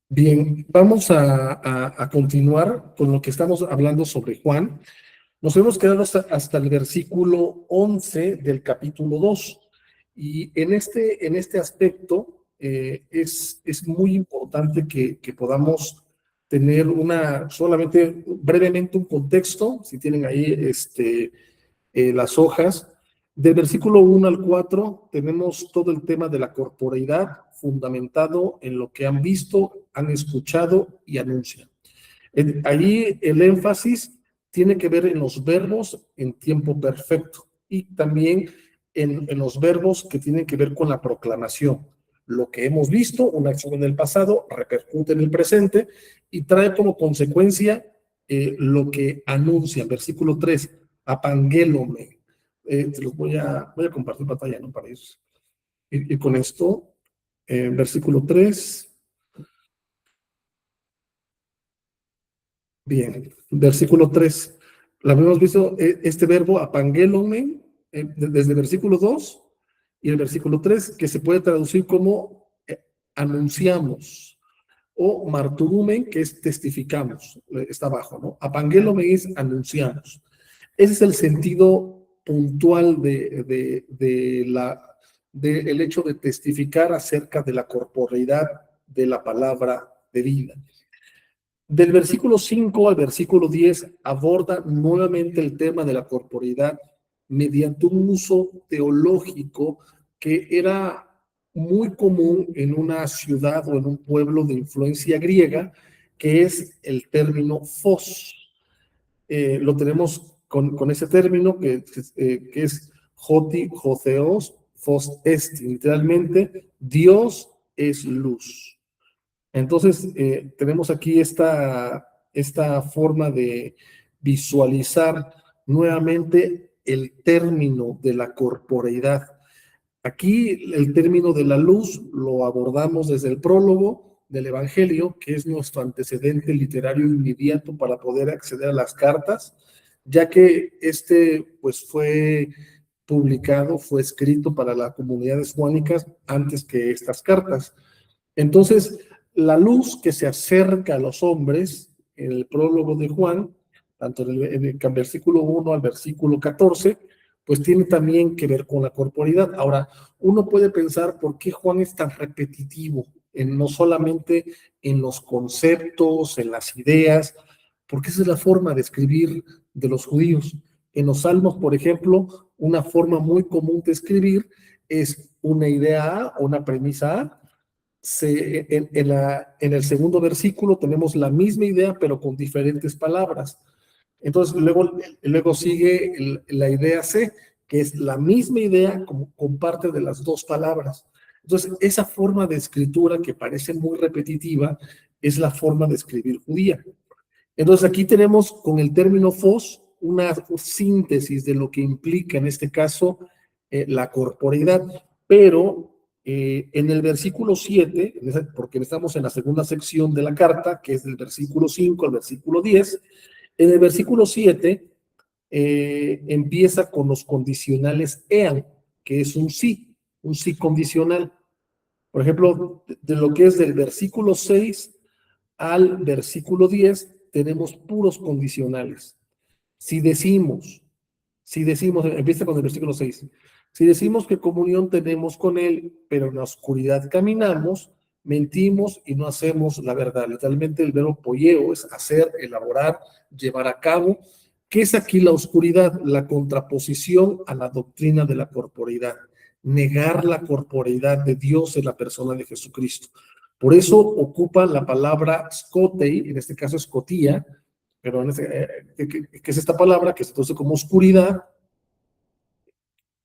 Bien, vamos a continuar con lo que estamos hablando sobre Juan. Nos hemos quedado hasta el versículo 11 del capítulo 2. Y en este aspecto es muy importante que podamos tener solamente brevemente un contexto, si tienen ahí las hojas. Del versículo 1 al 4 tenemos todo el tema de la corporeidad fundamentado en lo que han visto, han escuchado y anuncian. Ahí el énfasis tiene que ver en los verbos en tiempo perfecto y también en los verbos que tienen que ver con la proclamación. Lo que hemos visto, una acción en el pasado, repercute en el presente y trae como consecuencia lo que anuncia. Versículo 3, apangélome. Te los voy a compartir pantalla, ¿no? Para ir con esto. Versículo 3. Bien, versículo 3. Lo habíamos visto, este verbo apangelome, desde el versículo 2 y el versículo 3, que se puede traducir como anunciamos, o marturumen, que es testificamos, está abajo, ¿no? Apangelome es anunciamos. Ese es el sentido puntual del hecho de testificar acerca de la corporeidad de la palabra de vida. Del versículo 5 al versículo 10 aborda nuevamente el tema de la corporeidad mediante un uso teológico que era muy común en una ciudad o en un pueblo de influencia griega, que es el término fos. Lo tenemos con ese término que es joti, jotheos, fos est, literalmente, Dios es luz. Entonces, tenemos aquí esta forma de visualizar nuevamente el término de la corporeidad. Aquí el término de la luz lo abordamos desde el prólogo del Evangelio, que es nuestro antecedente literario inmediato para poder acceder a las cartas, ya que pues fue publicado, fue escrito para las comunidades juánicas antes que estas cartas. Entonces, la luz que se acerca a los hombres en el prólogo de Juan, tanto en el versículo 1 al versículo 14, pues tiene también que ver con la corporidad. Ahora, uno puede pensar por qué Juan es tan repetitivo, no solamente en los conceptos, en las ideas, porque esa es la forma de escribir de los judíos. En los salmos, por ejemplo, una forma muy común de escribir es una idea A o una premisa A. En el segundo versículo tenemos la misma idea, pero con diferentes palabras. Entonces, luego sigue la idea C, que es la misma idea con parte de las dos palabras. Entonces, esa forma de escritura que parece muy repetitiva es la forma de escribir judía. Entonces, aquí tenemos con el término fos una síntesis de lo que implica en este caso la corporeidad, pero en el versículo 7, porque estamos en la segunda sección de la carta, que es del versículo 5 al versículo 10, en el versículo 7 empieza con los condicionales ean, que es un sí condicional. Por ejemplo, de lo que es del versículo 6 al versículo 10, tenemos puros condicionales. Si decimos, empieza con el versículo 6, si decimos que comunión tenemos con Él, pero en la oscuridad caminamos, mentimos y no hacemos la verdad. Literalmente el verbo poieo es hacer, elaborar, llevar a cabo. ¿Qué es aquí la oscuridad? La contraposición a la doctrina de la corporeidad. Negar la corporeidad de Dios en la persona de Jesucristo. Por eso ocupa la palabra scotei, en este caso escotía, pero ¿qué es esta palabra? Que se traduce como oscuridad,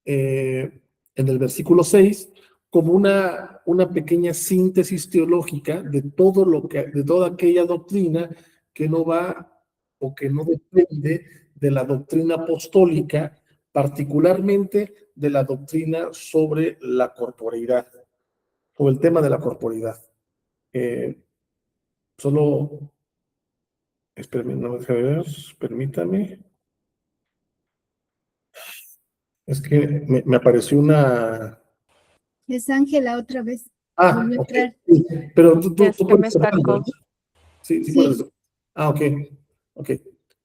en el versículo 6, como una pequeña síntesis teológica de de toda aquella doctrina que no va o que no depende de la doctrina apostólica, particularmente de la doctrina sobre la corporeidad, o el tema de la corporeidad. Solo, espérame, no me deja ver, permítame. Es que me apareció una... Es Ángela otra vez. Ah, ok. Sí, pero tú Que me puedes cerrarlo, ¿no? estancó. Sí, sí Sí. puedes. Ah, ok. Ok.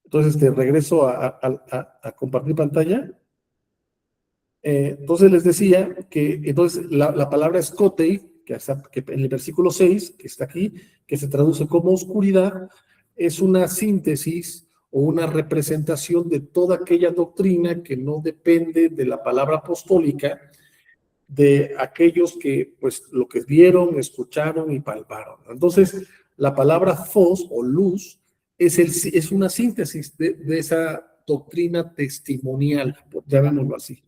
Entonces te regreso a compartir pantalla. Entonces les decía que entonces la palabra escotei, que en el versículo 6, que está aquí, que se traduce como oscuridad, es una síntesis o una representación de toda aquella doctrina que no depende de la palabra apostólica, de aquellos que pues lo que vieron, escucharon y palparon. Entonces, la palabra fos o luz es una síntesis de esa doctrina testimonial, llamémoslo así.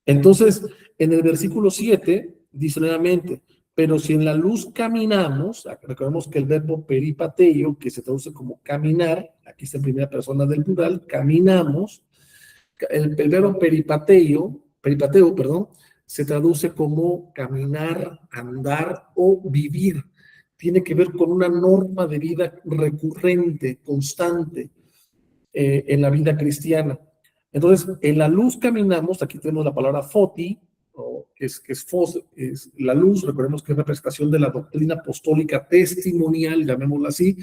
Entonces, en el versículo 7 dice nuevamente, pero si en la luz caminamos, recordemos que el verbo peripateo, que se traduce como caminar, aquí está en primera persona del plural, caminamos, el verbo peripateo, perdón, se traduce como caminar, andar o vivir. Tiene que ver con una norma de vida recurrente, constante, en la vida cristiana. Entonces, en la luz caminamos, aquí tenemos la palabra foti, que es fos, es la luz, recordemos que es representación de la doctrina apostólica testimonial, llamémosla así.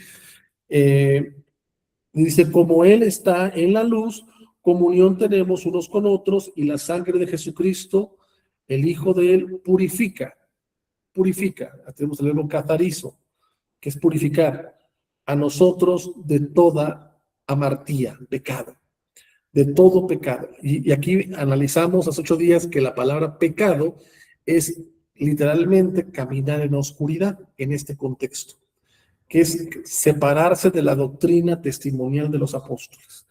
Dice, como Él está en la luz, comunión tenemos unos con otros y la sangre de Jesucristo, el Hijo de Él, purifica. Tenemos el verbo catarizo, que es purificar a nosotros de toda amartía, pecado, de todo pecado. Y aquí analizamos hace 8 días que la palabra pecado es literalmente caminar en oscuridad en este contexto, que es separarse de la doctrina testimonial de los apóstoles.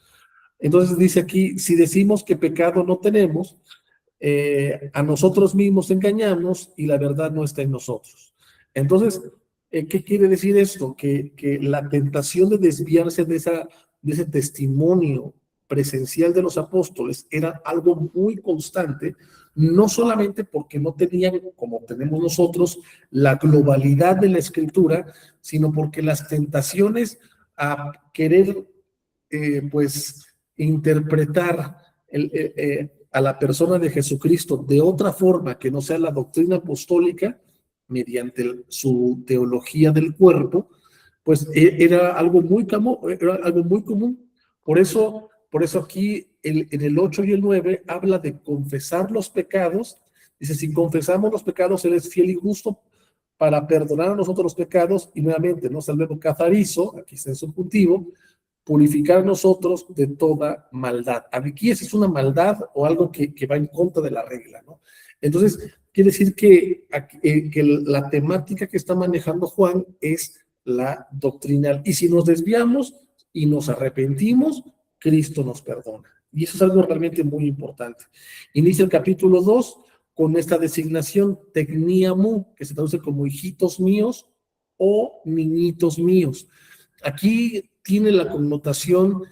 Entonces dice aquí, si decimos que pecado no tenemos, a nosotros mismos engañamos y la verdad no está en nosotros. Entonces, ¿qué quiere decir esto? Que la tentación de desviarse de ese testimonio presencial de los apóstoles era algo muy constante, no solamente porque no tenían, como tenemos nosotros, la globalidad de la escritura, sino porque las tentaciones a querer, pues, interpretar a la persona de Jesucristo de otra forma que no sea la doctrina apostólica, mediante su teología del cuerpo, pues era algo muy común. Por eso aquí en el 8 y el 9 habla de confesar los pecados. Dice, si confesamos los pecados, Él es fiel y justo para perdonar a nosotros los pecados, y nuevamente, no salvemos cazarizo, aquí está el subjuntivo, purificar a nosotros de toda maldad. Aquí esa es una maldad o algo que va en contra de la regla, ¿no? Entonces, quiere decir que la temática que está manejando Juan es la doctrinal. Y si nos desviamos y nos arrepentimos, Cristo nos perdona. Y eso es algo realmente muy importante. Inicia el capítulo 2 con esta designación tecniamu, que se traduce como hijitos míos o niñitos míos. Aquí tiene la connotación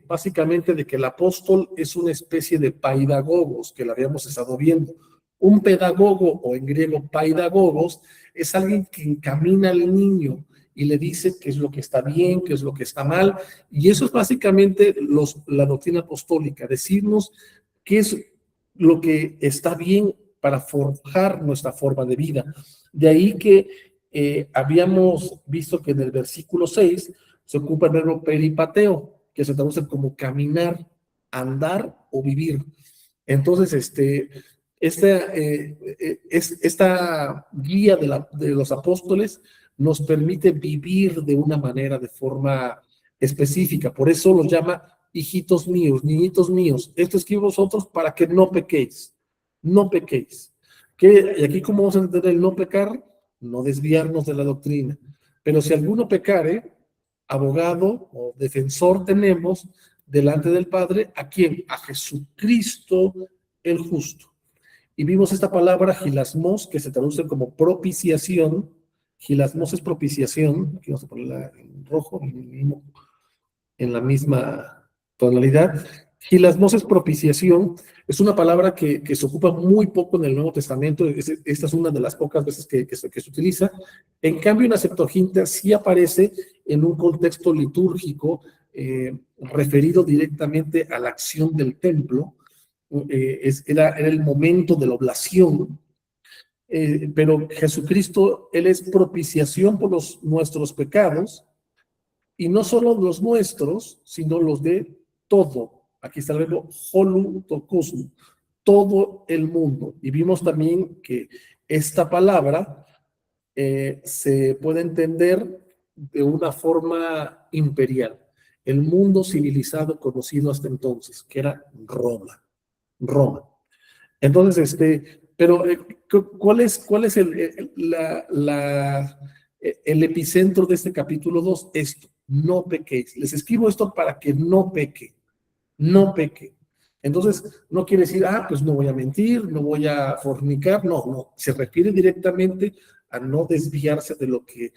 básicamente de que el apóstol es una especie de paidagogos, que lo habíamos estado viendo. Un pedagogo, o en griego paidagogos, es alguien que encamina al niño y le dice qué es lo que está bien, qué es lo que está mal, y eso es básicamente la doctrina apostólica, decirnos qué es lo que está bien para forjar nuestra forma de vida. De ahí que habíamos visto que en el versículo 6 se ocupa el verbo peripateo, que se traduce como caminar, andar o vivir. Entonces, esta guía de los apóstoles nos permite vivir de una manera, de forma específica. Por eso los llama hijitos míos, niñitos míos. Esto escribo vosotros para que no pequéis. No pequéis. Y aquí, ¿cómo vamos a entender el no pecar? No desviarnos de la doctrina. Pero si alguno pecare, abogado o defensor tenemos delante del Padre, ¿a quién? A Jesucristo el justo. Y vimos esta palabra gilasmos, que se traduce como propiciación. Gilasmos es propiciación. Aquí vamos a ponerla en rojo, en la misma tonalidad. Gilasmos es propiciación. Es una palabra que se ocupa muy poco en el Nuevo Testamento. Esta es una de las pocas veces que se utiliza. En cambio, en la Septuaginta sí aparece en un contexto litúrgico, referido directamente a la acción del templo. Era el momento de la oblación, pero Jesucristo, Él es propiciación por nuestros pecados, y no solo los nuestros, sino los de todo. Aquí está el verbo holu tokosmu, todo el mundo. Y vimos también que esta palabra se puede entender de una forma imperial. El mundo civilizado conocido hasta entonces, que era Roma. Roma. Entonces, pero ¿cuál es el epicentro de este capítulo 2? Esto, no pequéis. Les escribo esto para que no peque, no peque. Entonces, no quiere decir, pues no voy a mentir, no voy a fornicar, no, se refiere directamente a no desviarse de lo que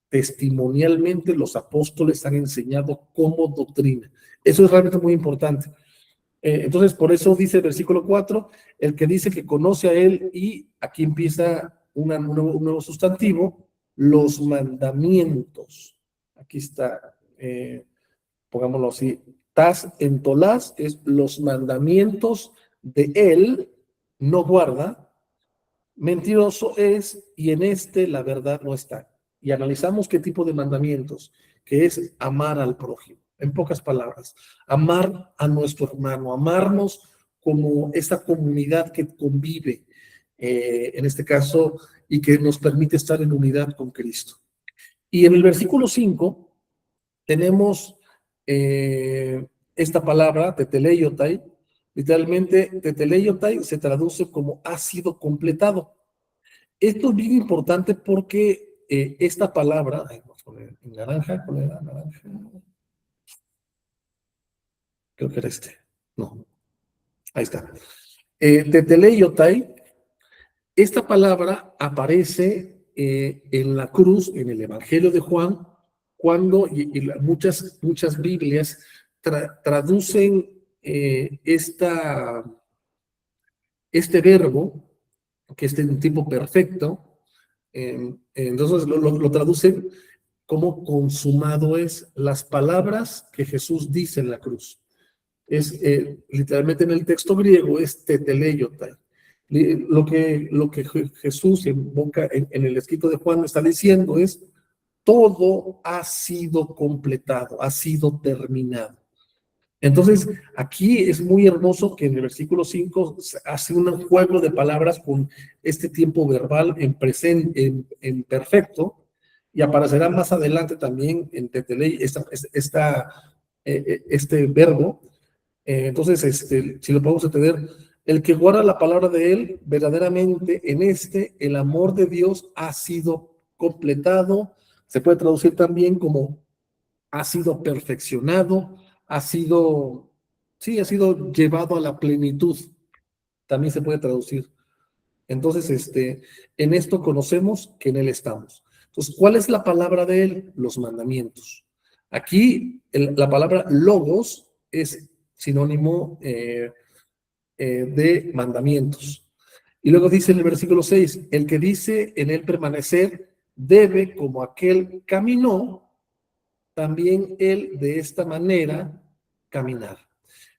testimonialmente los apóstoles han enseñado como doctrina. Eso es realmente muy importante. Entonces, por eso dice el versículo 4, el que dice que conoce a él, y aquí empieza un nuevo sustantivo, los mandamientos. Aquí está, pongámoslo así, tas en tolás es los mandamientos de él, no guarda, mentiroso es, y en este la verdad no está. Y analizamos qué tipo de mandamientos, que es amar al prójimo. En pocas palabras, amar a nuestro hermano, amarnos como esta comunidad que convive, en este caso, y que nos permite estar en unidad con Cristo. Y en el versículo 5 tenemos esta palabra, teteleiotai. Literalmente, teteleiotai se traduce como ha sido completado. Esto es bien importante porque esta palabra, vamos a poner en naranja, ¿cuál era naranja? Creo que era no, ahí está. Teteleiotai, esta palabra aparece en la cruz, en el Evangelio de Juan, cuando muchas Biblias traducen este verbo, que es en tipo perfecto, entonces lo traducen como consumado es. Las palabras que Jesús dice en la cruz. Es literalmente en el texto griego es teteleiotai. Lo que Jesús en el escrito de Juan está diciendo es: todo ha sido completado, ha sido terminado. Entonces, aquí es muy hermoso que en el versículo 5 hace un juego de palabras con este tiempo verbal en presente, en perfecto, y aparecerá más adelante también en tetelei este verbo. Entonces, si lo podemos entender, el que guarda la palabra de él, verdaderamente en el amor de Dios ha sido completado. Se puede traducir también como ha sido perfeccionado, ha sido llevado a la plenitud. También se puede traducir. Entonces, en esto conocemos que en él estamos. Entonces, ¿cuál es la palabra de él? Los mandamientos. Aquí, la palabra logos es sinónimo de mandamientos. Y luego dice en el versículo 6, el que dice en él permanecer debe, como aquel caminó, también él de esta manera caminar.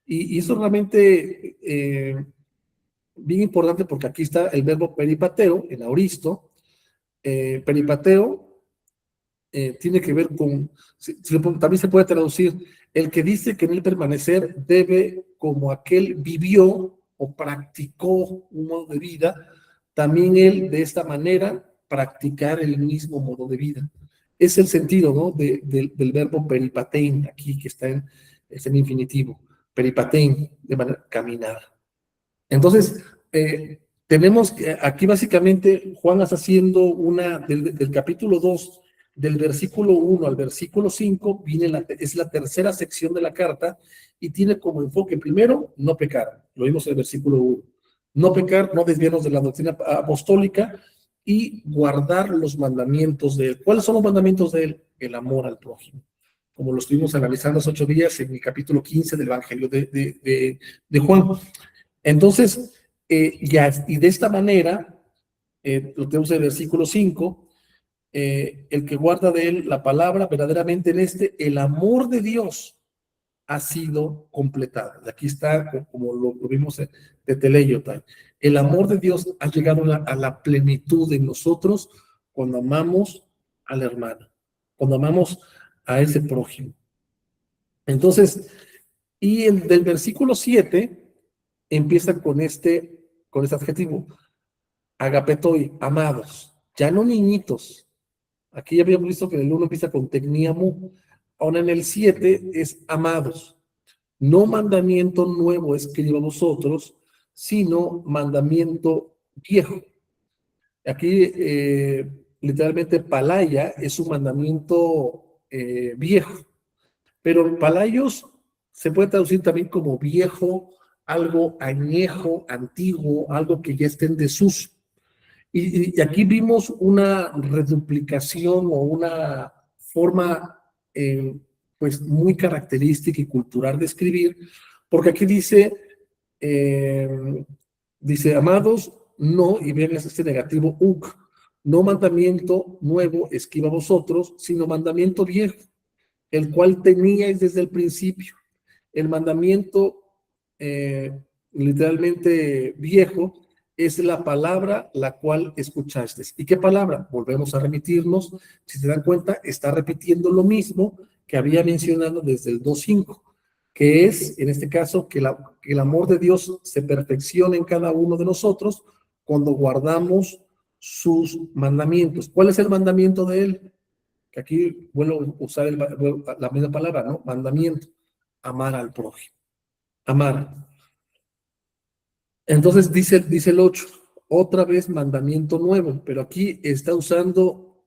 Y eso realmente bien importante, porque aquí está el verbo peripateo, en auristo. Peripateo tiene que ver con, también se puede traducir, el que dice que en él permanecer debe, como aquel vivió o practicó un modo de vida, también él de esta manera practicar el mismo modo de vida. Es el sentido, ¿no? Del verbo peripatein, aquí que está en infinitivo. Peripatein, de manera caminar. Entonces, tenemos aquí básicamente Juan está haciendo del capítulo 2, del versículo 1 al versículo 5, es la tercera sección de la carta, y tiene como enfoque primero, no pecar, lo vimos en el versículo 1, no pecar, no desviarnos de la doctrina apostólica y guardar los mandamientos de él. ¿Cuáles son los mandamientos de él? El amor al prójimo, como lo estuvimos analizando hace 8 días en el capítulo 15 del Evangelio de Juan. Entonces, y de esta manera, lo tenemos en el versículo 5, el que guarda de él la palabra, verdaderamente en el amor de Dios ha sido completado. Y aquí está, como lo vimos de Teleiotai. El amor de Dios ha llegado a la plenitud en nosotros cuando amamos al hermano, cuando amamos a ese prójimo. Entonces, y el del versículo 7 empieza con este adjetivo, agapetoi, amados, ya no niñitos. Aquí ya habíamos visto que en el 1 empieza con tecniamu, ahora en el 7 es amados. No mandamiento nuevo escribo a vosotros, sino mandamiento viejo. Aquí literalmente palaya es un mandamiento viejo, pero palayos se puede traducir también como viejo, algo añejo, antiguo, algo que ya esté en desuso. Y aquí vimos una reduplicación o una forma pues muy característica y cultural de escribir, porque aquí eh, dice, amados, no, y ven este negativo, no mandamiento nuevo escriba a vosotros, sino mandamiento viejo, el cual teníais desde el principio. El mandamiento literalmente viejo es la palabra la cual escuchaste. ¿Y qué palabra? Volvemos a remitirnos. Si se dan cuenta, está repitiendo lo mismo que había mencionado desde el 2.5, que es, en este caso, que el amor de Dios se perfecciona en cada uno de nosotros cuando guardamos sus mandamientos. ¿Cuál es el mandamiento de Él? Que aquí vuelvo a usar la misma palabra, ¿no? Mandamiento. Amar al prójimo. Amar. Entonces dice el 8, otra vez mandamiento nuevo, pero aquí está usando,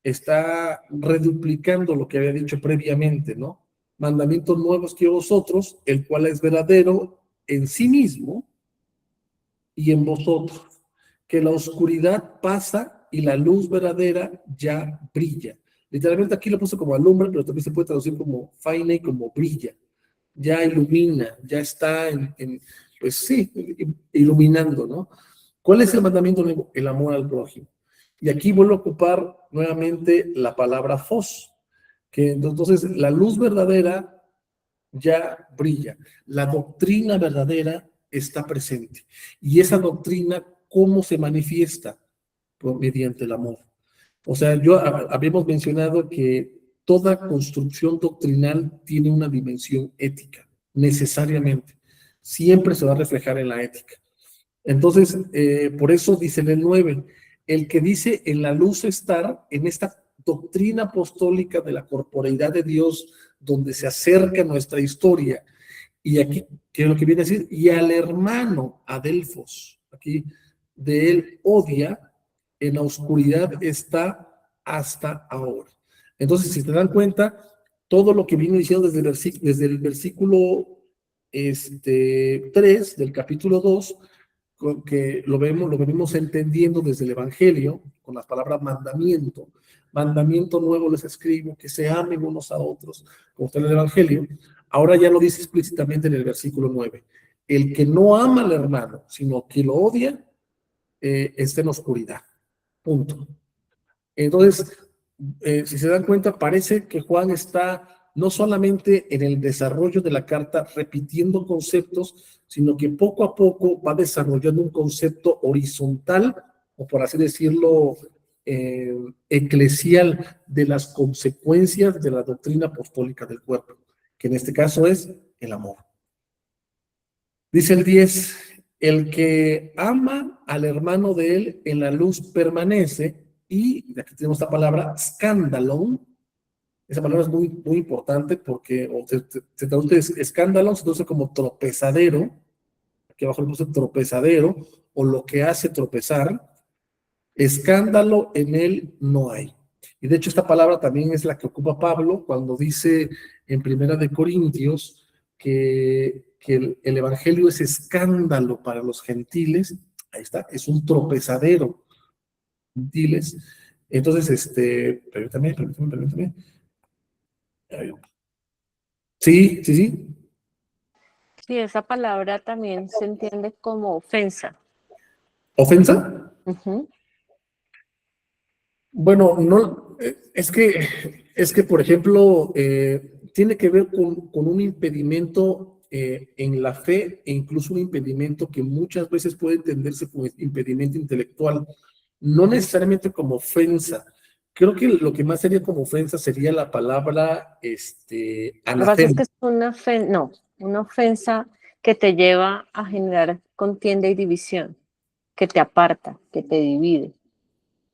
está reduplicando lo que había dicho previamente, ¿no? Mandamientos nuevos que vosotros, el cual es verdadero en sí mismo y en vosotros, que la oscuridad pasa y la luz verdadera ya brilla. Literalmente aquí lo puse como alumbra, pero también se puede traducir como faina y como brilla. Ya ilumina, ya está pues sí, iluminando, ¿no? ¿Cuál es el mandamiento nuevo? El amor al prójimo. Y aquí vuelvo a ocupar nuevamente la palabra fos, que entonces la luz verdadera ya brilla, la doctrina verdadera está presente. Y esa doctrina, ¿cómo se manifiesta? Pues mediante el amor. O sea, habíamos mencionado que toda construcción doctrinal tiene una dimensión ética, necesariamente. Siempre se va a reflejar en la ética. Entonces, por eso dice en el 9, el que dice en la luz estar, en esta doctrina apostólica de la corporeidad de Dios, donde se acerca nuestra historia, y aquí, ¿qué es lo que viene a decir? Y al hermano Adelfos, aquí, de él odia, en la oscuridad está hasta ahora. Entonces, si te dan cuenta, todo lo que viene diciendo desde el versículo 3 del capítulo 2, que lo venimos entendiendo desde el Evangelio, con las palabras mandamiento. Mandamiento nuevo les escribo, que se amen unos a otros, como está en el Evangelio. Ahora ya lo dice explícitamente en el versículo 9. El que no ama al hermano, sino que lo odia, está en oscuridad. Punto. Entonces, si se dan cuenta, parece que Juan está no solamente en el desarrollo de la carta repitiendo conceptos, sino que poco a poco va desarrollando un concepto horizontal, o por así decirlo, eclesial, de las consecuencias de la doctrina apostólica del cuerpo, que en este caso es el amor. Dice el 10, el que ama al hermano de él en la luz permanece, y aquí tenemos esta palabra, escándalo. Esa palabra es muy, muy importante porque se traduce escándalo, se traduce como tropezadero, aquí abajo le puse tropezadero, o lo que hace tropezar. Escándalo en él no hay. Y de hecho esta palabra también es la que ocupa Pablo cuando dice en Primera de Corintios que el evangelio es escándalo para los gentiles. Ahí está, es un tropezadero. Gentiles. Entonces, permítame. Sí, sí, sí. Sí, esa palabra también se entiende como ofensa. ¿Ofensa? Uh-huh. Bueno, no, es que, por ejemplo, tiene que ver con un impedimento en la fe e incluso un impedimento que muchas veces puede entenderse como impedimento intelectual, no necesariamente como ofensa. Creo que lo que más sería como ofensa sería la palabra Lo que pasa es anatema. que es una ofensa que te lleva a generar contienda y división, que te aparta, que te divide.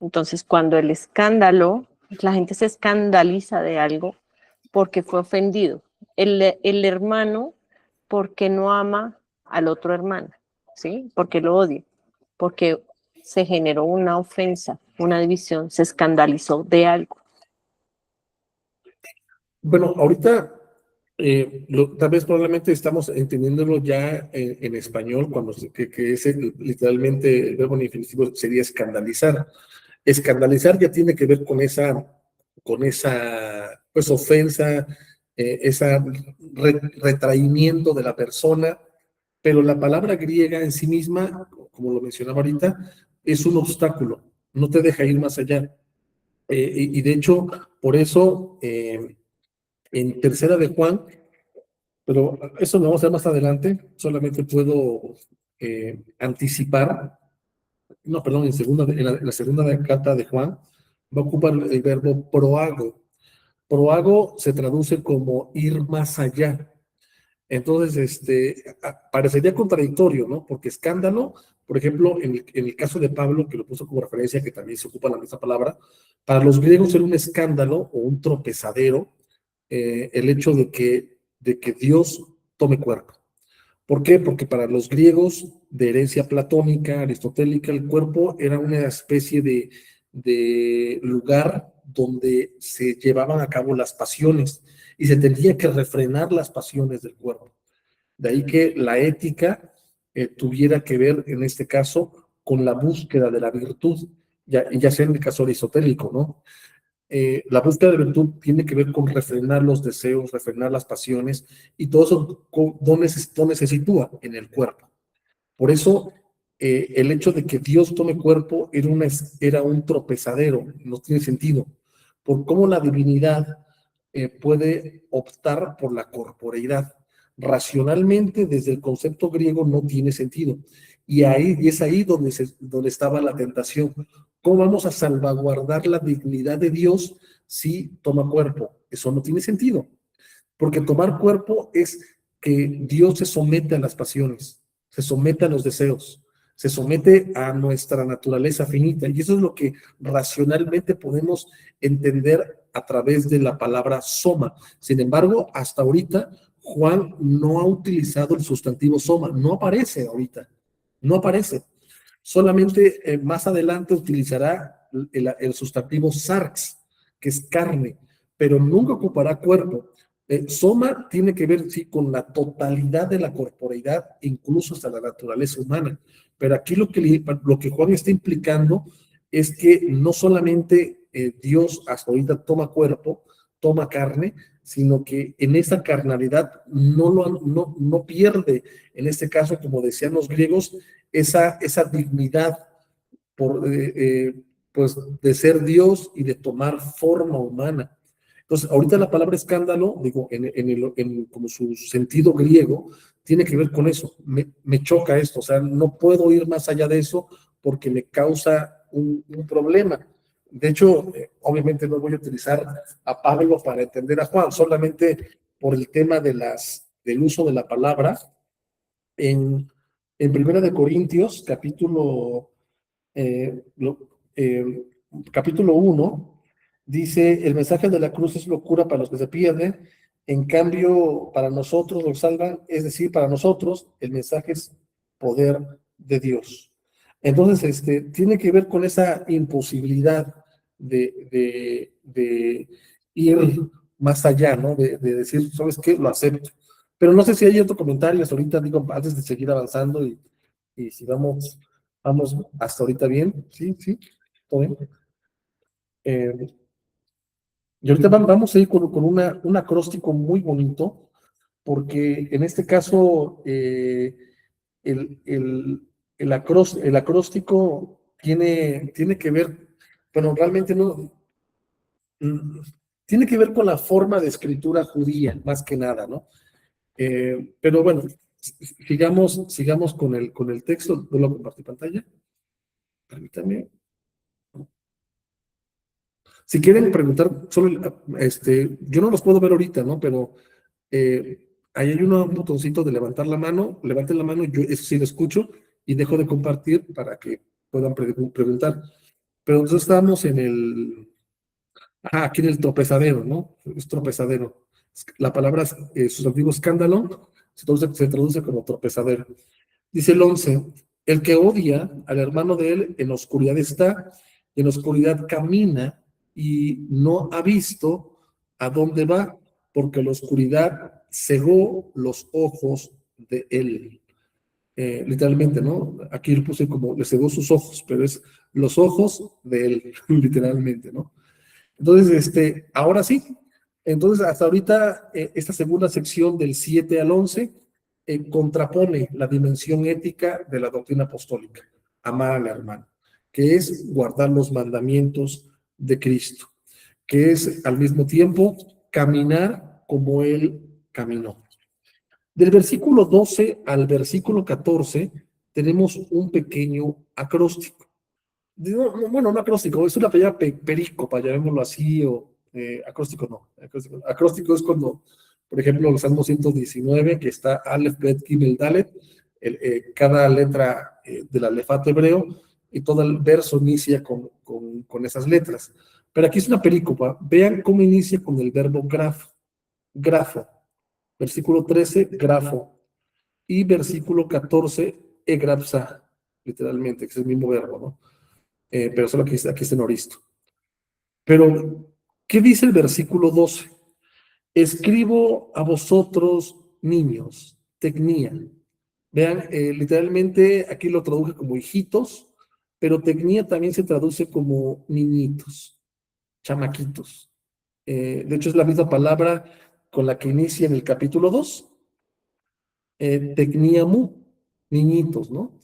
Entonces, cuando el escándalo, la gente se escandaliza de algo porque fue ofendido. El hermano, porque no ama al otro hermano, ¿sí? Porque lo odia, porque se generó una ofensa, una división, se escandalizó de algo. Bueno, ahorita tal vez probablemente estamos entendiéndolo ya en español, que es literalmente el verbo en infinitivo sería escandalizar. Escandalizar ya tiene que ver con esa pues, ofensa, ese retraimiento de la persona, pero la palabra griega en sí misma, como lo mencionaba ahorita, es un obstáculo, no te deja ir más allá. Y de hecho, por eso, en tercera de Juan, pero eso lo vamos a ver más adelante, solamente puedo anticipar, no, perdón, en la segunda carta de Juan, va a ocupar el verbo proago. Proago se traduce como ir más allá. Entonces, parecería contradictorio, ¿no? Porque escándalo, por ejemplo, en el caso de Pablo, que lo puso como referencia, que también se ocupa la misma palabra, para los griegos era un escándalo o un tropezadero el hecho de que Dios tome cuerpo. ¿Por qué? Porque para los griegos de herencia platónica, aristotélica, el cuerpo era una especie de lugar donde se llevaban a cabo las pasiones y se tendría que refrenar las pasiones del cuerpo. De ahí que la ética tuviera que ver, en este caso, con la búsqueda de la virtud, ya sea en el caso aristotélico, ¿no? La búsqueda de virtud tiene que ver con refrenar los deseos, refrenar las pasiones, y todo eso, ¿dónde se sitúa? En el cuerpo. Por eso, el hecho de que Dios tome cuerpo era un tropezadero, no tiene sentido, por cómo la divinidad puede optar por la corporeidad. Racionalmente, desde el concepto griego, no tiene sentido. Y es ahí donde estaba la tentación. ¿Cómo vamos a salvaguardar la dignidad de Dios si toma cuerpo? Eso no tiene sentido, porque tomar cuerpo es que Dios se somete a las pasiones, se somete a los deseos, se somete a nuestra naturaleza finita. Y eso es lo que racionalmente podemos entender a través de la palabra soma. Sin embargo, hasta ahorita, Juan no ha utilizado el sustantivo soma, no aparece ahorita, no aparece. Solamente más adelante utilizará el sustantivo sarx, que es carne, pero nunca ocupará cuerpo. Soma tiene que ver, sí, con la totalidad de la corporeidad, incluso hasta la naturaleza humana. Pero aquí lo que Juan está implicando es que no solamente Dios hasta ahorita toma cuerpo, toma carne, sino que en esa carnalidad no pierde, en este caso, como decían los griegos, esa dignidad por, pues, de ser Dios y de tomar forma humana. Entonces, ahorita la palabra escándalo, digo, como su sentido griego, tiene que ver con eso. Me choca esto, o sea, no puedo ir más allá de eso porque me causa un problema. De hecho, obviamente no voy a utilizar a Pablo para entender a Juan, solamente por el tema del uso de la palabra. En Primera de Corintios, eh, lo- eh, capítulo 1, dice, el mensaje de la cruz es locura para los que se pierden, en cambio, para nosotros los salvan, es decir, para nosotros el mensaje es poder de Dios. Entonces, tiene que ver con esa imposibilidad de ir más allá, ¿no? De decir, ¿sabes qué? Lo acepto. Pero no sé si hay otro comentario hasta ahorita, digo, antes de seguir avanzando y si vamos hasta ahorita bien, sí, sí, todo bien. Y ahorita vamos a ir con un acróstico muy bonito, porque en este caso el, el, el acróstico tiene que ver, bueno, realmente no, mm, tiene que ver con la forma de escritura judía, más que nada, ¿no? Pero bueno, sigamos con el texto. ¿Vuelvo a compartir pantalla? Permítame. Si quieren preguntar, yo no los puedo ver ahorita, ¿no? Pero ahí hay un botoncito de levantar la mano, levanten la mano, yo eso sí lo escucho y dejo de compartir para que puedan preguntar. Pero nosotros estamos aquí en el tropezadero, ¿no? Es tropezadero. La palabra sustantivo escándalo se traduce como tropezadero. Dice el 11, el que odia al hermano de él en la oscuridad está, en la oscuridad camina y no ha visto a dónde va, porque la oscuridad cegó los ojos de él. Literalmente, ¿no? Aquí lo puse como le cegó sus ojos, pero es los ojos de él, literalmente, ¿no? Entonces, ahora sí, entonces hasta ahorita esta segunda sección del 7 al 11 contrapone la dimensión ética de la doctrina apostólica, amar al hermano, que es guardar los mandamientos de Cristo, que es al mismo tiempo caminar como Él caminó. Del versículo 12 al versículo 14 tenemos un pequeño acróstico. Bueno, no acróstico, es una palabra perícopa, llamémoslo así, o acróstico no. Acróstico es cuando, por ejemplo, el Salmo 119, que está Aleph, Bet, Gimel, Dalet, cada letra del alefato hebreo, y todo el verso inicia con esas letras. Pero aquí es una perícopa. Vean cómo inicia con el verbo grafo. Versículo 13, grafo. Y versículo 14, egrapsa, literalmente, que es el mismo verbo, ¿no? Pero solo aquí está en oristo. Pero, ¿qué dice el versículo 12? Escribo a vosotros, niños, tecnía. Vean, literalmente aquí lo traduje como hijitos, pero tecnía también se traduce como niñitos, chamaquitos. De hecho, es la misma palabra con la que inicia en el capítulo 2, tecníamu, niñitos, ¿no?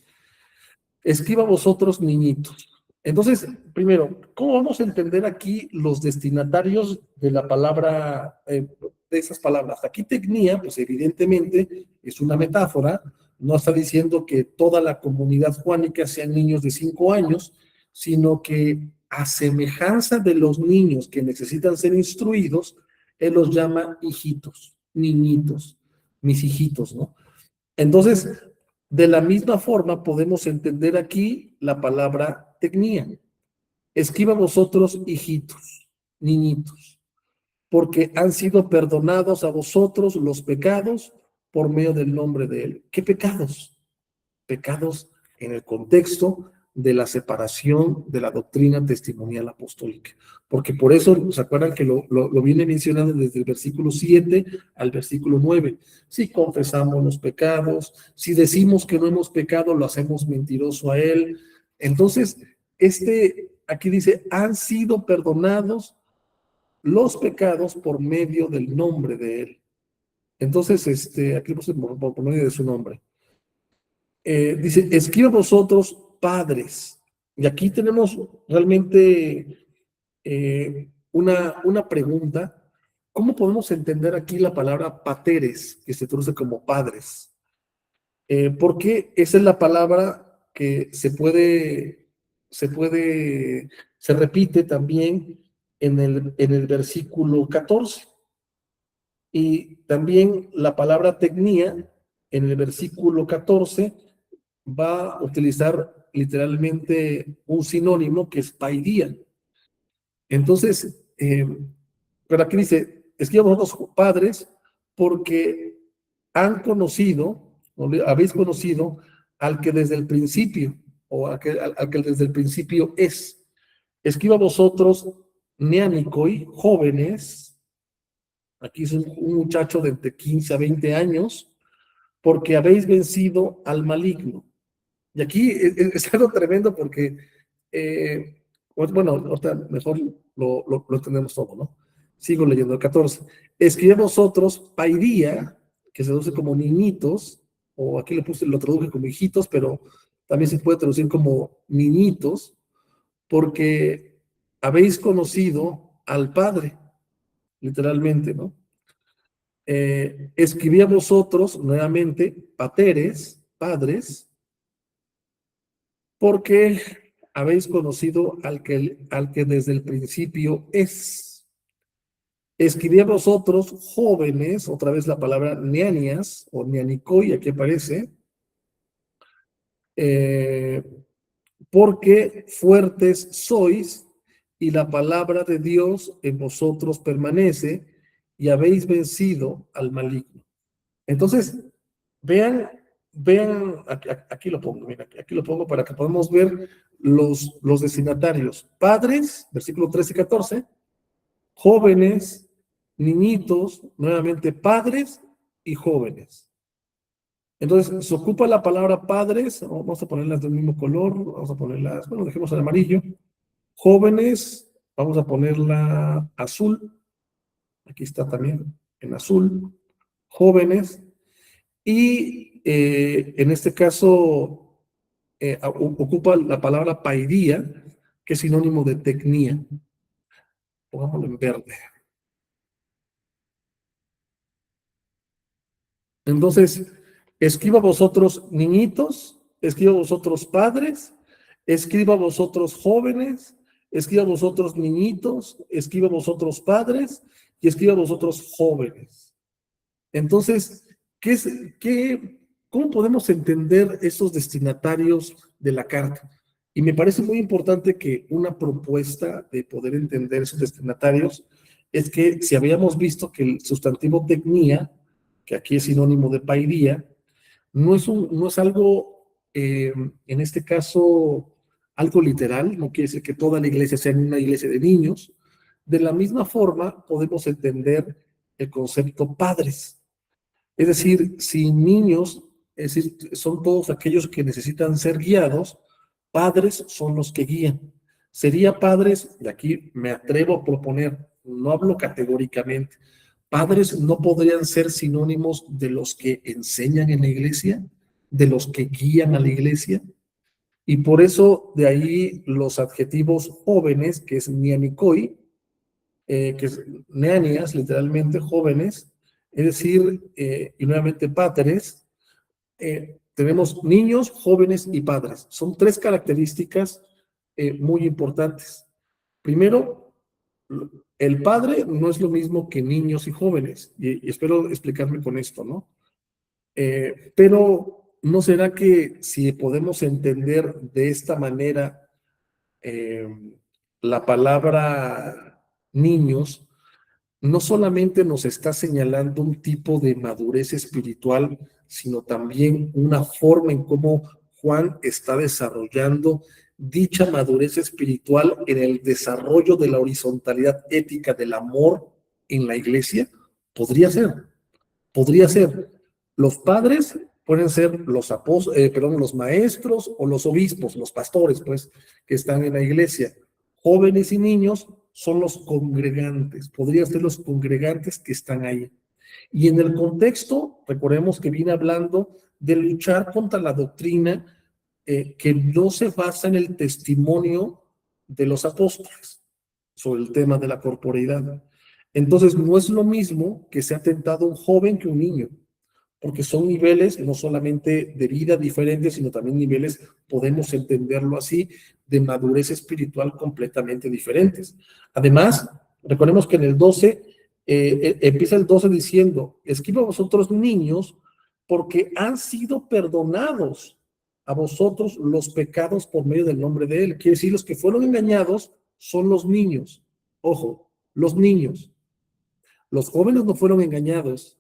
Escriba vosotros, niñitos. Entonces, primero, ¿cómo vamos a entender aquí los destinatarios de la palabra, de esas palabras? Aquí tecnía, pues evidentemente es una metáfora, no está diciendo que toda la comunidad juánica sean niños de 5 años, sino que a semejanza de los niños que necesitan ser instruidos, él los llama hijitos, niñitos, mis hijitos, ¿no? Entonces, de la misma forma podemos entender aquí la palabra tecnía. Escriba vosotros, hijitos, niñitos, porque han sido perdonados a vosotros los pecados por medio del nombre de Él. ¿Qué pecados? Pecados en el contexto de la separación de la doctrina testimonial apostólica. Porque por eso, ¿se acuerdan que lo viene mencionando desde el versículo 7 al versículo 9? Si confesamos los pecados, si decimos que no hemos pecado, lo hacemos mentiroso a Él. Entonces, aquí dice, han sido perdonados los pecados por medio del nombre de Él. Entonces, aquí puse por medio de su nombre. Dice, escriba vosotros, padres. Y aquí tenemos realmente una pregunta. ¿Cómo podemos entender aquí la palabra pateres, que se traduce como padres? Porque esa es la palabra que se repite también en el versículo 14. Y también la palabra tecnía en el versículo 14 va a utilizar literalmente un sinónimo que es paidía. Entonces, pero aquí dice, escribamos los padres porque han conocido, o habéis conocido al que desde el principio, o al que desde el principio es. Escriba vosotros, neanicoi, jóvenes, aquí es un muchacho de entre 15 a 20 años, porque habéis vencido al maligno. Y aquí es algo tremendo porque, bueno, ahorita mejor lo tenemos todo, ¿no? Sigo leyendo el 14. Escribe vosotros, pairía, que se traduce como niñitos, o aquí lo traduje como hijitos, pero también se puede traducir como niñitos, porque habéis conocido al Padre, literalmente, ¿no? escribí a vosotros, nuevamente, pateres, padres, porque habéis conocido al que desde el principio es. Escribí a vosotros, jóvenes, otra vez la palabra neanias, o neanicoi, aquí aparece, porque fuertes sois, y la palabra de Dios en vosotros permanece, y habéis vencido al maligno. Entonces, vean, aquí lo pongo, mira, aquí lo pongo para que podamos ver los destinatarios. Padres, versículo 13 y 14, jóvenes, niñitos, nuevamente padres y jóvenes. Entonces, se ocupa la palabra padres, vamos a ponerlas del mismo color, vamos a ponerlas, bueno, dejemos el amarillo. Jóvenes, vamos a ponerla azul, aquí está también en azul, jóvenes, y en este caso ocupa la palabra pairía, que es sinónimo de tecnía. Pongámoslo en verde. Entonces, escriba vosotros niñitos, escriba vosotros padres, escriba vosotros jóvenes, escriba vosotros niñitos, escriba vosotros padres y escriba vosotros jóvenes. Entonces, ¿cómo podemos entender esos destinatarios de la carta? Y me parece muy importante que una propuesta de poder entender esos destinatarios es que si habíamos visto que el sustantivo tecnía, que aquí es sinónimo de pairía, no es algo, en este caso, algo literal, no quiere decir que toda la iglesia sea una iglesia de niños. De la misma forma, podemos entender el concepto padres. Es decir, si niños, es decir, son todos aquellos que necesitan ser guiados, padres son los que guían. Sería padres, y aquí me atrevo a proponer, no hablo categóricamente, padres no podrían ser sinónimos de los que enseñan en la iglesia, de los que guían a la iglesia. Y por eso de ahí los adjetivos jóvenes, que es nianicoi, que es neanias, literalmente jóvenes, es decir, y nuevamente padres, tenemos niños, jóvenes y padres. Son tres características muy importantes. Primero, el padre no es lo mismo que niños y jóvenes, y espero explicarme con esto, ¿no? Pero ¿no será que si podemos entender de esta manera la palabra niños, no solamente nos está señalando un tipo de madurez espiritual, sino también una forma en cómo Juan está desarrollando dicha madurez espiritual en el desarrollo de la horizontalidad ética del amor en la iglesia? Podría ser. Los padres pueden ser los maestros o los obispos, los pastores, pues, que están en la iglesia. Jóvenes y niños son los congregantes, podrían ser los congregantes que están ahí. Y en el contexto, recordemos que viene hablando de luchar contra la doctrina que no se basa en el testimonio de los apóstoles sobre el tema de la corporeidad. Entonces, no es lo mismo que sea tentado un joven que un niño, porque son niveles no solamente de vida diferentes, sino también niveles, podemos entenderlo así, de madurez espiritual completamente diferentes. Además, recordemos que en el 12, empieza el 12 diciendo, escribo a vosotros niños, porque han sido perdonados a vosotros los pecados por medio del nombre de él. Quiere decir, los que fueron engañados son los niños. Ojo, los niños. Los jóvenes no fueron engañados.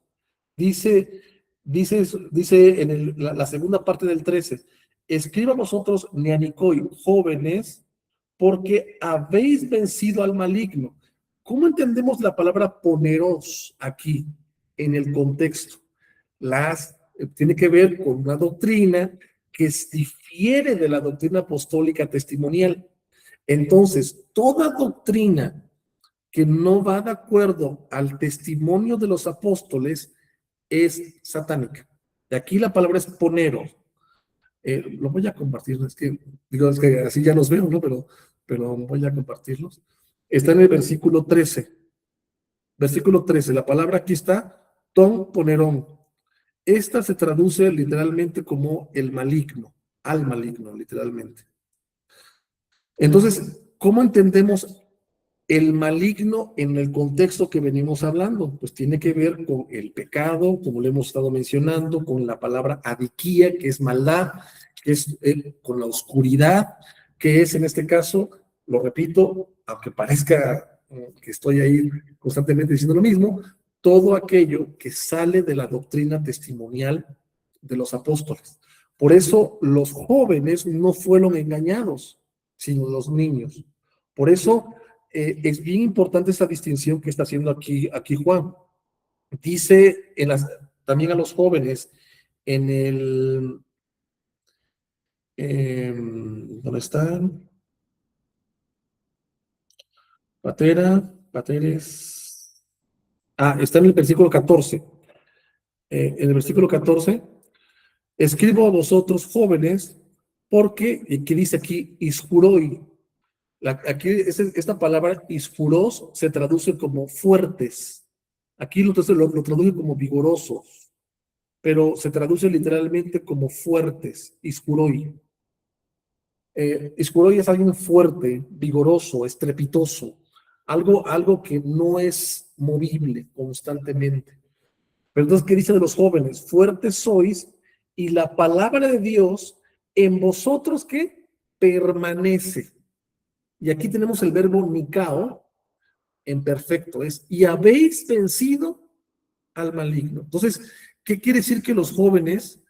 Dice en la segunda parte del 13, escriba vosotros, neanicoi, jóvenes, porque habéis vencido al maligno. ¿Cómo entendemos la palabra poneros aquí en el contexto? Tiene que ver con una doctrina que difiere de la doctrina apostólica testimonial. Entonces, toda doctrina que no va de acuerdo al testimonio de los apóstoles es satánica. De aquí la palabra es poneros. Lo voy a compartir, es que así ya los veo, ¿no? Pero voy a compartirlos. Está en el versículo 13. Versículo 13, la palabra aquí está, Ton ponerón. Esta se traduce literalmente como el maligno, al maligno, literalmente. Entonces, ¿cómo entendemos el maligno en el contexto que venimos hablando? Pues tiene que ver con el pecado, como lo hemos estado mencionando, con la palabra adiquía, que es maldad, que es con la oscuridad, que es en este caso, lo repito, aunque parezca que estoy ahí constantemente diciendo lo mismo, todo aquello que sale de la doctrina testimonial de los apóstoles. Por eso los jóvenes no fueron engañados, sino los niños. Por eso es bien importante esta distinción que está haciendo aquí Juan. Dice también a los jóvenes en el... ¿dónde están? Pateres... está en el versículo 14. En el versículo 14, escribo a vosotros jóvenes, porque, ¿qué dice aquí? Isjuroi. Aquí esta palabra isjuros se traduce como fuertes. Aquí lo traduce como vigorosos, pero se traduce literalmente como fuertes, isjuroi. Isjuroi es alguien fuerte, vigoroso, estrepitoso, algo que no es movible constantemente. Pero entonces, ¿qué dice de los jóvenes? Fuertes sois y la palabra de Dios en vosotros, ¿qué? Permanece. Y aquí tenemos el verbo nikao en perfecto, es y habéis vencido al maligno. Entonces, ¿qué quiere decir? Que los jóvenes,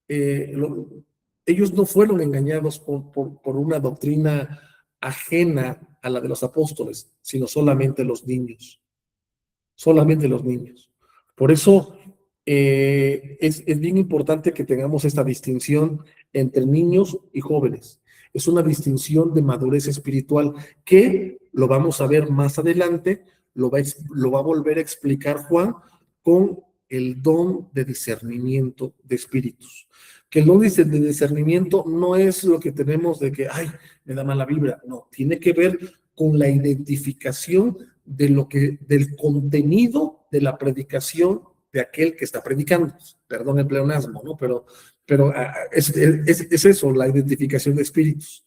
ellos no fueron engañados por una doctrina ajena a la de los apóstoles, sino solamente los niños. Solamente los niños. Por eso es bien importante que tengamos esta distinción entre niños y jóvenes. Es una distinción de madurez espiritual que lo vamos a ver más adelante, lo va a volver a explicar Juan con el don de discernimiento de espíritus. Que el don de discernimiento no es lo que tenemos de que, ay, me da mala vibra. No, tiene que ver con la identificación del contenido de la predicación de aquel que está predicando. Perdón el pleonasmo, ¿no? Pero es eso, la identificación de espíritus.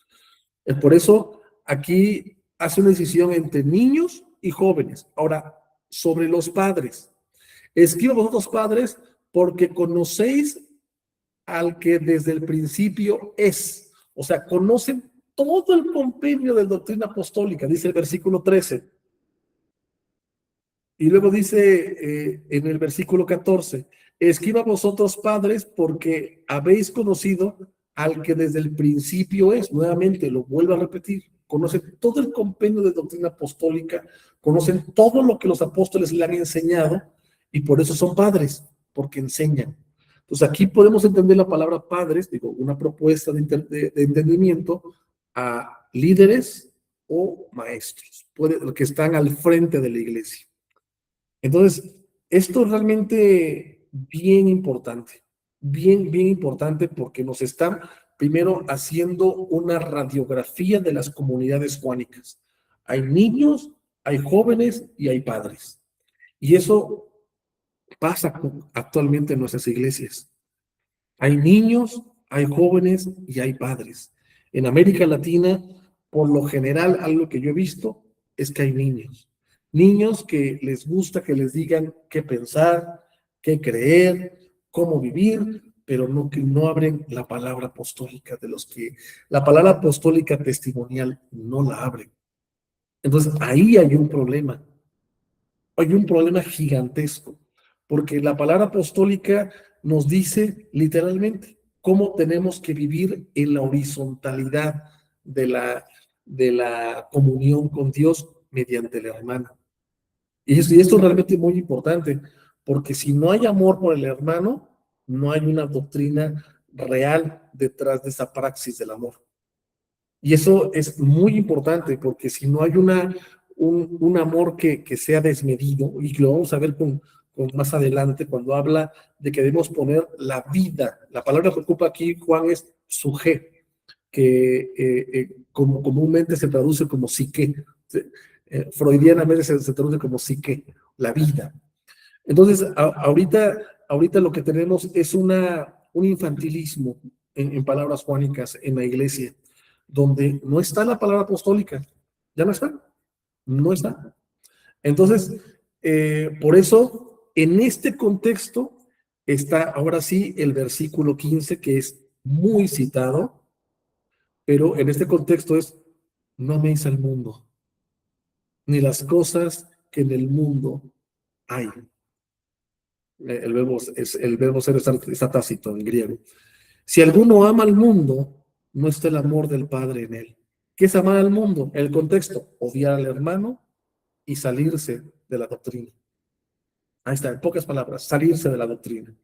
Por eso aquí hace una decisión entre niños y jóvenes. Ahora, sobre los padres. Escribo a vosotros padres porque conocéis al que desde el principio es. O sea, conocen todo el compendio de la doctrina apostólica, dice el versículo 13. Y luego dice en el versículo 14, escriba vosotros padres porque habéis conocido al que desde el principio es. Nuevamente, lo vuelvo a repetir, conocen todo el compendio de doctrina apostólica, conocen todo lo que los apóstoles le han enseñado y por eso son padres, porque enseñan. Entonces aquí podemos entender la palabra padres, digo, una propuesta de entendimiento a líderes o maestros, que están al frente de la iglesia. Entonces, esto es realmente bien importante, bien importante porque nos están primero haciendo una radiografía de las comunidades juánicas. Hay niños, hay jóvenes y hay padres. Y eso pasa actualmente en nuestras iglesias. Hay niños, hay jóvenes y hay padres. En América Latina, por lo general, algo que yo he visto es que hay niños. Niños que les gusta que les digan qué pensar, qué creer, cómo vivir, pero no que no abren la palabra apostólica de los que la palabra apostólica testimonial no la abren. Entonces ahí hay un problema gigantesco, porque la palabra apostólica nos dice literalmente cómo tenemos que vivir en la horizontalidad de la comunión con Dios mediante el hermano. Y esto es realmente muy importante, porque si no hay amor por el hermano, no hay una doctrina real detrás de esa praxis del amor. Y eso es muy importante, porque si no hay un amor que sea desmedido, y que lo vamos a ver con más adelante, cuando habla de que debemos poner la vida. La palabra que ocupa aquí Juan es suje, que como comúnmente se traduce como psique. Freudianamente se traduce como psique, la vida. Entonces, ahorita lo que tenemos es un infantilismo en palabras juánicas en la iglesia, donde no está la palabra apostólica, ya no está. Entonces, por eso, en este contexto está ahora sí el versículo 15, que es muy citado, pero en este contexto es, no améis al mundo, ni las cosas que en el mundo hay. El verbo ser está tácito en griego. Si alguno ama al mundo, no está el amor del Padre en él. ¿Qué es amar al mundo? El contexto, odiar al hermano y salirse de la doctrina. Ahí está, en pocas palabras, salirse de la doctrina.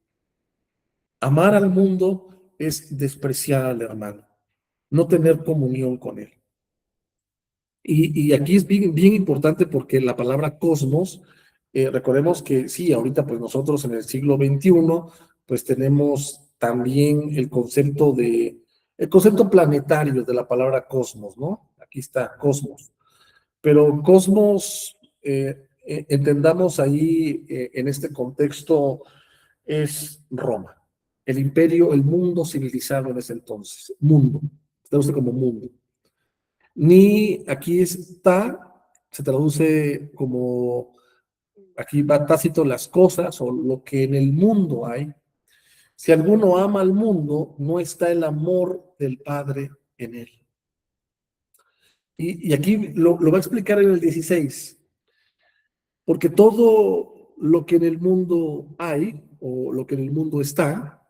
Amar al mundo es despreciar al hermano, no tener comunión con él. Y aquí es bien importante porque la palabra cosmos, recordemos que sí, ahorita pues nosotros en el siglo XXI pues tenemos también el concepto planetario de la palabra cosmos, ¿no? Aquí está, cosmos. Pero cosmos, entendamos ahí en este contexto, es Roma, el imperio, el mundo civilizado en ese entonces, mundo, traduce como mundo. Ni aquí está, se traduce como, aquí va tácito las cosas o lo que en el mundo hay. Si alguno ama al mundo, no está el amor del Padre en él. Y aquí lo va a explicar en el 16, porque todo lo que en el mundo hay, o lo que en el mundo está,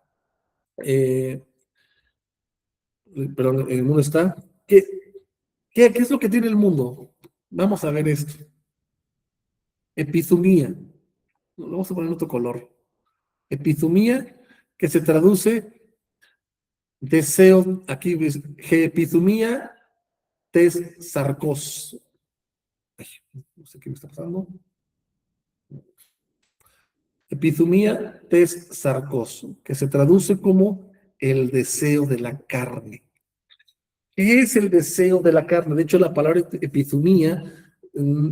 perdón, en el mundo está, ¿qué es lo que tiene el mundo? Vamos a ver esto. Epizumía. Lo vamos a poner en otro color. Epizumía, que se traduce deseo, aquí ves, epizumía, tes sarcos. Ay, no sé qué me está pasando. Epizumía, tes sarcos, que se traduce como el deseo de la carne. ¿Qué es el deseo de la carne? De hecho, la palabra epizumía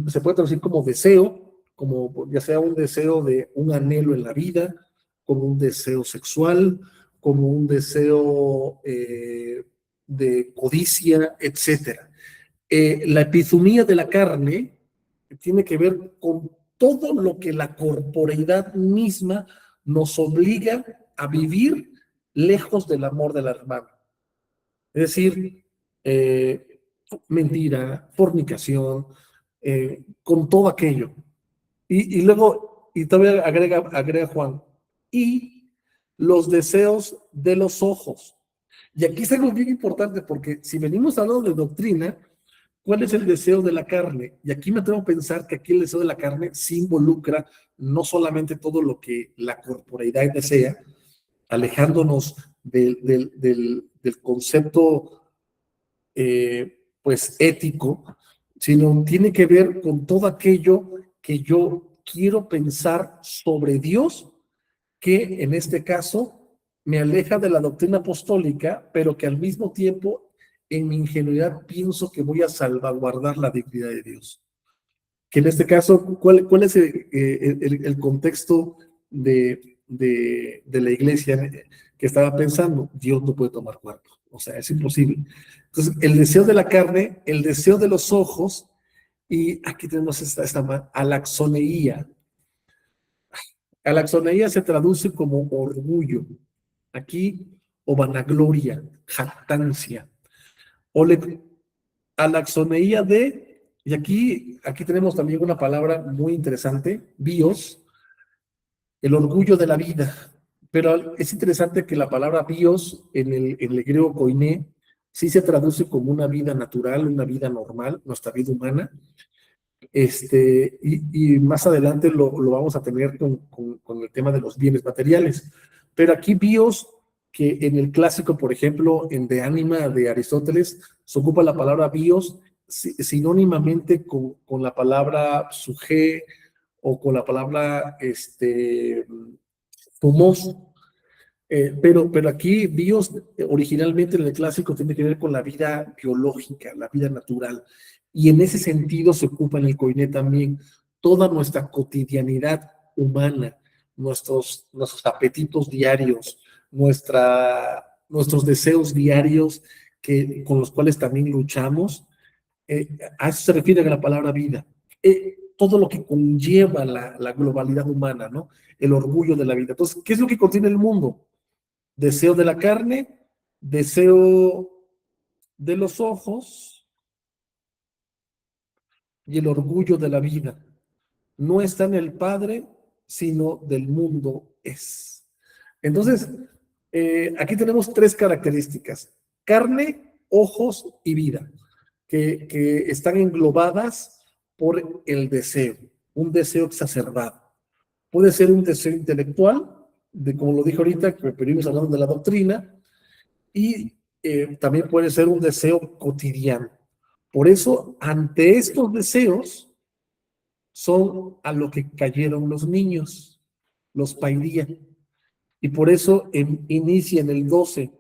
se puede traducir como deseo, como ya sea un deseo de un anhelo en la vida, como un deseo sexual, como un deseo de codicia, etc. La epizumía de la carne tiene que ver con todo lo que la corporeidad misma nos obliga a vivir lejos del amor del hermano. Es decir, mentira, fornicación, con todo aquello. Y luego, y todavía agrega Juan, y los deseos de los ojos. Y aquí es algo bien importante porque si venimos hablando de doctrina, ¿cuál es el deseo de la carne? Y aquí me atrevo a pensar que aquí el deseo de la carne sí involucra no solamente todo lo que la corporeidad desea, alejándonos del concepto pues ético, sino tiene que ver con todo aquello que yo quiero pensar sobre Dios, que en este caso me aleja de la doctrina apostólica, pero que al mismo tiempo en mi ingenuidad pienso que voy a salvaguardar la dignidad de Dios. Que en este caso, ¿cuál es el contexto de la iglesia que estaba pensando? Dios no puede tomar cuerpo, o sea, es imposible. Entonces, el deseo de la carne, el deseo de los ojos, y aquí tenemos esta alaxoneía. Alaxoneía se traduce como orgullo, aquí, o vanagloria, jactancia, o alaxoneía y aquí tenemos también una palabra muy interesante, bios, el orgullo de la vida. Pero es interesante que la palabra bios en el griego koiné sí se traduce como una vida natural, una vida normal, nuestra vida humana. Y más adelante lo vamos a tener con el tema de los bienes materiales. Pero aquí bios, que en el clásico, por ejemplo, en De Ánima de Aristóteles, se ocupa la palabra bios sinónimamente con la palabra suje o con la palabra fumos. Pero aquí bios originalmente en el clásico tiene que ver con la vida biológica, la vida natural. Y en ese sentido se ocupa en el koiné también toda nuestra cotidianidad humana, nuestros apetitos diarios, nuestros deseos diarios con los cuales también luchamos. A eso se refiere a la palabra vida. Todo lo que conlleva la globalidad humana, ¿no? El orgullo de la vida. Entonces, ¿qué es lo que contiene el mundo? Deseo de la carne, deseo de los ojos y el orgullo de la vida. No está en el Padre, sino del mundo es. Entonces, aquí tenemos tres características: carne, ojos y vida, que están englobadas por el deseo, un deseo exacerbado. Puede ser un deseo intelectual, como lo dije ahorita, que venimos hablando de la doctrina, y también puede ser un deseo cotidiano. Por eso, ante estos deseos, son a lo que cayeron los niños, los pairía. Y por eso inicia en el 12,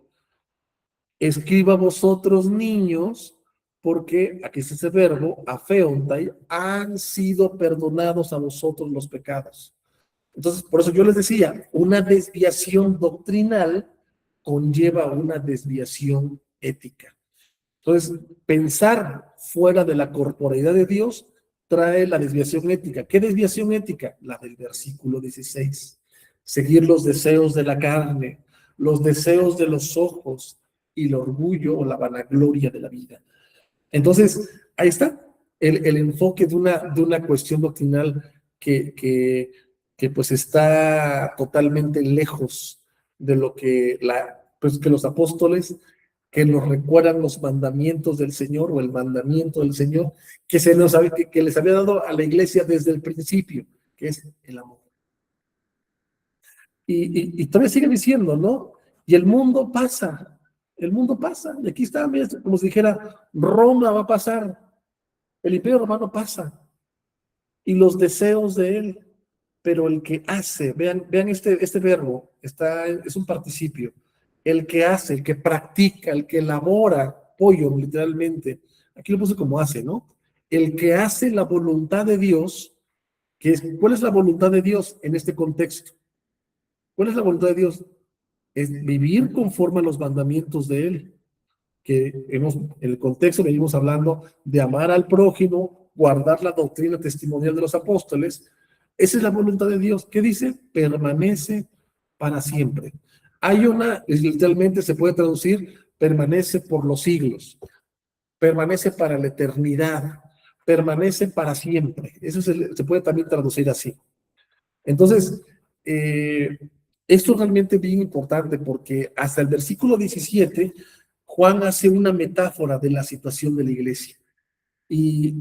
escriba vosotros niños, porque aquí está ese verbo, afeontai, han sido perdonados a vosotros los pecados. Entonces, por eso yo les decía, una desviación doctrinal conlleva una desviación ética. Entonces, pensar fuera de la corporeidad de Dios trae la desviación ética. ¿Qué desviación ética? La del versículo 16. Seguir los deseos de la carne, los deseos de los ojos y el orgullo o la vanagloria de la vida. Entonces, ahí está el enfoque de una cuestión doctrinal que pues está totalmente lejos de lo que, pues que los apóstoles que nos recuerdan los mandamientos del Señor o el mandamiento del Señor que les había dado a la iglesia desde el principio, que es el amor. Y todavía sigue diciendo, ¿no? Y el mundo pasa, y aquí está, como si dijera, Roma va a pasar, el imperio romano pasa, y los deseos de él, pero el que hace, vean este verbo, es un participio, el que hace, el que practica, el que elabora, pollo, literalmente, aquí lo puse como hace, ¿no? El que hace la voluntad de Dios, ¿cuál es la voluntad de Dios en este contexto? ¿Cuál es la voluntad de Dios? Es vivir conforme a los mandamientos de Él, que en el contexto venimos hablando de amar al prójimo, guardar la doctrina testimonial de los apóstoles. Esa es la voluntad de Dios. ¿Qué dice? Permanece para siempre. Literalmente se puede traducir, permanece por los siglos, permanece para la eternidad, permanece para siempre. Eso se puede también traducir así. Entonces, esto es realmente bien importante porque hasta el versículo 17, Juan hace una metáfora de la situación de la iglesia. Y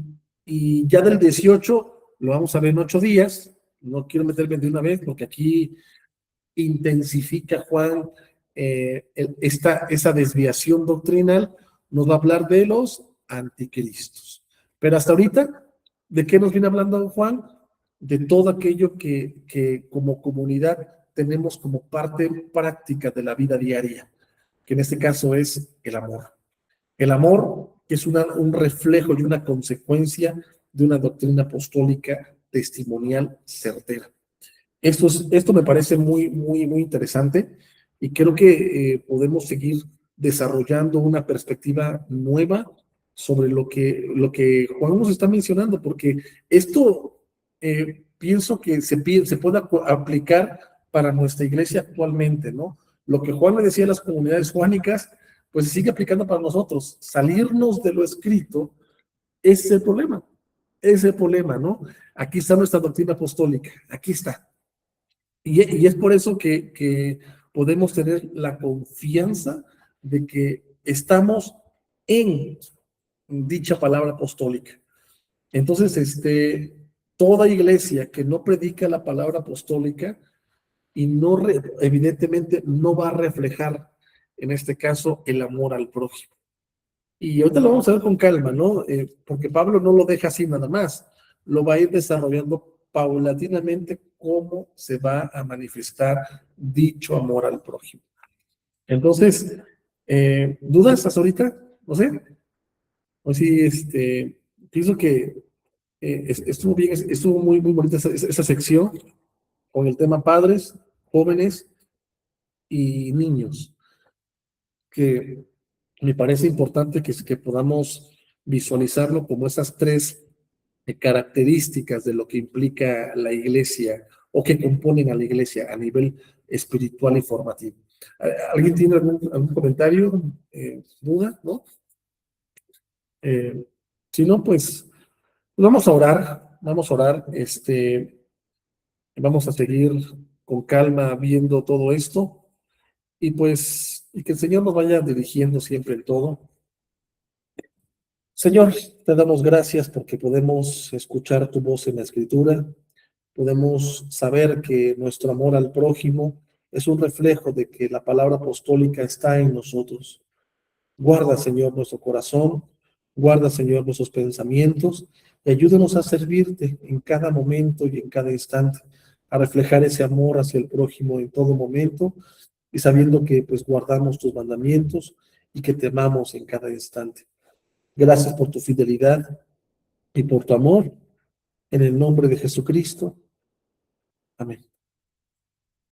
ya del 18, lo vamos a ver en 8 días, no quiero meterme de una vez porque aquí intensifica Juan esa desviación doctrinal, nos va a hablar de los anticristos. Pero hasta ahorita, ¿de qué nos viene hablando Juan? De todo aquello que como comunidad tenemos como parte práctica de la vida diaria, que en este caso es el amor. El amor es un reflejo y una consecuencia de una doctrina apostólica testimonial certera. Esto me parece muy, muy, muy interesante y creo que podemos seguir desarrollando una perspectiva nueva sobre lo que Juan nos está mencionando, porque esto pienso que se puede aplicar para nuestra iglesia actualmente, ¿no? Lo que Juan le decía a las comunidades juánicas, pues se sigue aplicando para nosotros. Salirnos de lo escrito es el problema, ¿no? Aquí está nuestra doctrina apostólica, aquí está. Y es por eso que podemos tener la confianza de que estamos en dicha palabra apostólica. Entonces, toda iglesia que no predica la palabra apostólica y evidentemente no va a reflejar, en este caso, el amor al prójimo. Y ahorita lo vamos a ver con calma, ¿no? Porque Pablo no lo deja así nada más, lo va a ir desarrollando paulatinamente cómo se va a manifestar dicho amor al prójimo. Entonces, ¿dudas hasta ahorita? No sé. O sí, pienso que estuvo bien, estuvo muy, muy bonita esa sección. con el tema padres, jóvenes y niños, que me parece importante que podamos visualizarlo como esas tres características de lo que implica la iglesia o que componen a la iglesia a nivel espiritual y formativo. ¿Alguien tiene algún comentario, duda, no? Eh, si no, pues vamos a orar, vamos a seguir con calma viendo todo esto y pues, y que el Señor nos vaya dirigiendo siempre en todo. Señor, te damos gracias porque podemos escuchar tu voz en la Escritura, podemos saber que nuestro amor al prójimo es un reflejo de que la palabra apostólica está en nosotros. Guarda, Señor, nuestro corazón, guarda, Señor, nuestros pensamientos y ayúdanos a servirte en cada momento y en cada instante, a reflejar ese amor hacia el prójimo en todo momento y sabiendo que pues guardamos tus mandamientos y que te amamos en cada instante. Gracias por tu fidelidad y por tu amor. En el nombre de Jesucristo. Amén.